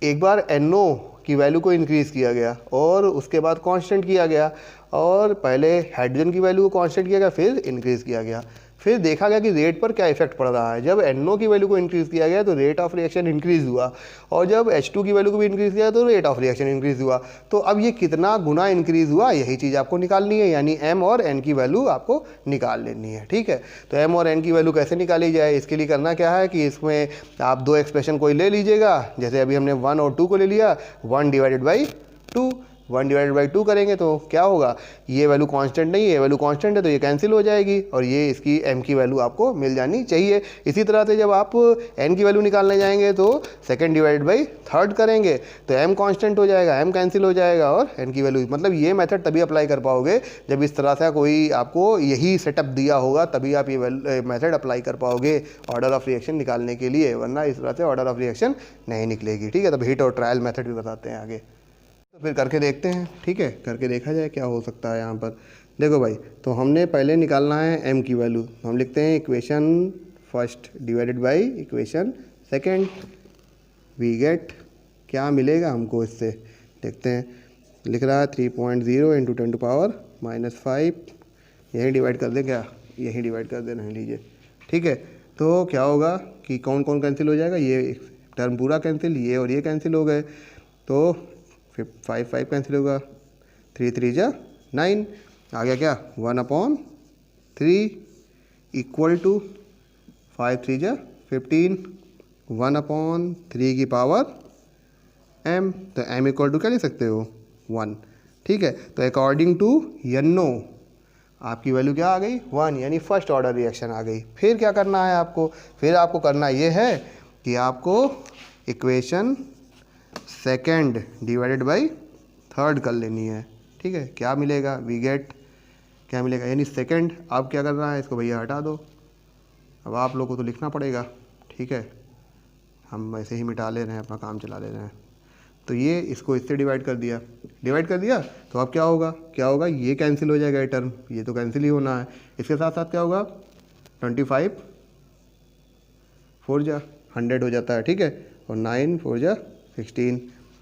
एक बार NO की वैल्यू को इंक्रीज़ किया गया और उसके बाद कांस्टेंट किया गया, और पहले हाइड्रोजन की वैल्यू को कांस्टेंट किया गया, फिर इंक्रीज़ किया गया, फिर देखा गया कि रेट पर क्या इफेक्ट पड़ रहा है। जब NO की वैल्यू को इंक्रीज़ किया गया तो रेट ऑफ रिएक्शन इंक्रीज़ हुआ, और जब H2 की वैल्यू को भी इंक्रीज़ किया तो रेट ऑफ रिएक्शन इंक्रीज़ हुआ। तो अब ये कितना गुना इंक्रीज़ हुआ, यही चीज़ आपको निकालनी है, यानी M और N की वैल्यू आपको निकाल लेनी है। ठीक है, तो M और N की वैल्यू कैसे निकाली जाए, इसके लिए करना क्या है कि इसमें आप दो एक्सप्रेशन कोई ले लीजिएगा। जैसे अभी हमने 1 और 2 को ले लिया, 1/2, 1/2 करेंगे तो क्या होगा, ये वैल्यू कांस्टेंट नहीं है, ये वैल्यू कांस्टेंट है तो ये कैंसिल हो जाएगी, और ये इसकी m की वैल्यू आपको मिल जानी चाहिए। इसी तरह से जब आप n की वैल्यू निकालने जाएंगे तो 2/3 करेंगे तो m कांस्टेंट हो जाएगा, m कैंसिल हो जाएगा, और n की वैल्यू, मतलब ये मेथड तभी अप्लाई कर पाओगे जब इस तरह से कोई आपको यही सेटअप दिया होगा, तभी आप ये मेथड अप्लाई कर पाओगे ऑर्डर ऑफ रिएक्शन निकालने के लिए, वरना इस तरह से ऑर्डर ऑफ रिएक्शन नहीं निकलेगी। ठीक है, तब हिट और ट्रायल मेथड भी बताते हैं आगे, तो फिर करके देखते हैं। ठीक है, करके देखा जाए क्या हो सकता है यहाँ पर। देखो भाई, तो हमने पहले निकालना है m की वैल्यू, तो हम लिखते हैं equation first divided by equation second, we get, क्या मिलेगा हमको इससे देखते हैं। लिख रहा है 3.0 इंटू 10⁻⁻5, यही डिवाइड कर दें क्या, यही डिवाइड कर देना है, लीजिए। ठीक है, तो क्या होगा कि कौन कौन कैंसिल हो जाएगा, ये टर्म पूरा कैंसिल, ये और ये कैंसिल हो गए, तो 5 कैंसिल होगा, 3 3 जा 9, आ गया क्या 1/3 इक्वल टू 5 3 जा 15, 1/3 की पावर m, तो m इक्वल टू क्या लिख सकते हो 1। ठीक है, तो अकॉर्डिंग टू NO आपकी वैल्यू क्या आ गई 1, यानी फर्स्ट ऑर्डर रिएक्शन आ गई। फिर क्या करना है आपको, फिर आपको करना ये है कि आपको equation second divided by third कर लेनी है। ठीक है, क्या मिलेगा, वी गेट, क्या मिलेगा, यानी सेकंड। अब क्या करना है, इसको भैया हटा दो, अब आप लोगों को तो लिखना पड़ेगा। ठीक है, हम ऐसे ही मिटा ले रहे हैं, अपना काम चला ले रहे हैं। तो ये इसको इससे डिवाइड कर दिया, तो अब क्या होगा, ये कैंसिल हो जाएगा, ये टर्म, ये तो कैंसिल ही होना है। इसके साथ साथ क्या होगा 25 4 जा 100 हो जाता है। ठीक है, और 9 4 जा 16,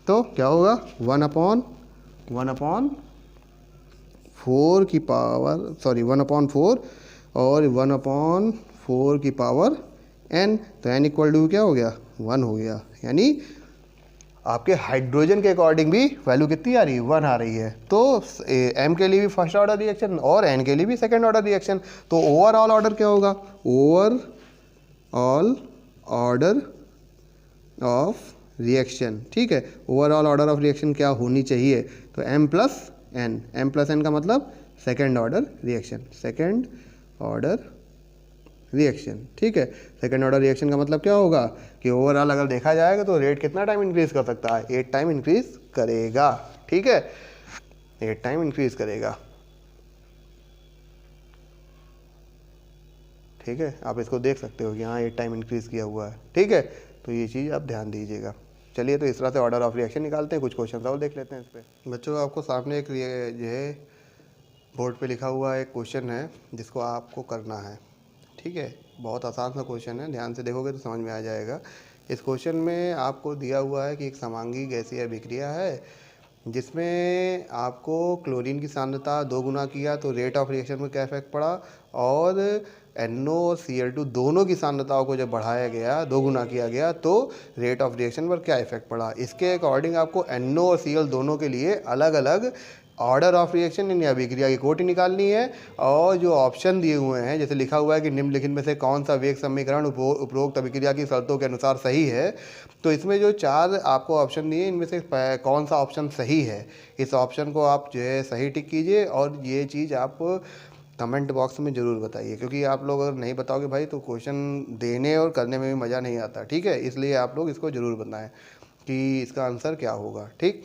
तो क्या होगा 1/4 की पावर, 1/4 और 1/4 की पावर n, तो n इक्वल टू क्या हो गया 1 हो गया, यानी आपके हाइड्रोजन के अकॉर्डिंग भी वैल्यू कितनी आ रही है 1 आ रही है। तो m के लिए भी फर्स्ट ऑर्डर रिएक्शन और n के लिए भी सेकेंड ऑर्डर रिएक्शन, तो ओवरऑल ऑर्डर क्या होगा, ओवरऑल ऑर्डर ऑफ रिएक्शन। ठीक है, ओवरऑल ऑर्डर ऑफ रिएक्शन क्या होनी चाहिए, तो m प्लस n का मतलब सेकेंड ऑर्डर रिएक्शन। ठीक है, सेकेंड ऑर्डर रिएक्शन का मतलब क्या होगा कि ओवरऑल अगर देखा जाएगा तो रेट कितना टाइम इंक्रीज कर सकता है, 8 टाइम इंक्रीज करेगा। ठीक है, 8 टाइम इंक्रीज करेगा। ठीक है, आप इसको देख सकते हो कि हाँ 8 टाइम इंक्रीज किया हुआ है। ठीक है, तो ये चीज़ आप ध्यान दीजिएगा। चलिए, तो इस तरह से ऑर्डर ऑफ रिएक्शन निकालते हैं। कुछ क्वेश्चन और देख लेते हैं इस पर। बच्चों, आपको सामने एक जो है बोर्ड पे लिखा हुआ एक क्वेश्चन है जिसको आपको करना है। ठीक है, बहुत आसान सा क्वेश्चन है, ध्यान से देखोगे तो समझ में आ जाएगा। इस क्वेश्चन में आपको दिया हुआ है कि एक समांगी गैसीय अभिक्रिया है जिसमें आपको क्लोरीन की सांद्रता 2 गुना किया तो रेट ऑफ रिएक्शन में क्या इफेक्ट पड़ा, और NO और Cl2 दोनों की सांद्रताओं को जब बढ़ाया गया 2 गुना किया गया तो रेट ऑफ रिएक्शन पर क्या इफेक्ट पड़ा। इसके अकॉर्डिंग आपको NO और Cl दोनों के लिए अलग अलग ऑर्डर ऑफ रिएक्शन यानी अभिक्रिया की कोटि निकालनी है, और जो ऑप्शन दिए हुए हैं जैसे लिखा हुआ है कि निम्नलिखित में से कौन सा वेग समीकरण उपरोक्त अभिक्रिया की शर्तों के अनुसार सही है, तो इसमें जो 4 आपको ऑप्शन दिए इनमें से कौन सा ऑप्शन सही है, इस ऑप्शन को आप जो है सही टिक कीजिए, और ये चीज़ आप कमेंट बॉक्स में ज़रूर बताइए, क्योंकि आप लोग अगर नहीं बताओगे भाई तो क्वेश्चन देने और करने में भी मज़ा नहीं आता, ठीक है। इसलिए आप लोग इसको ज़रूर बताएं कि इसका आंसर क्या होगा, ठीक।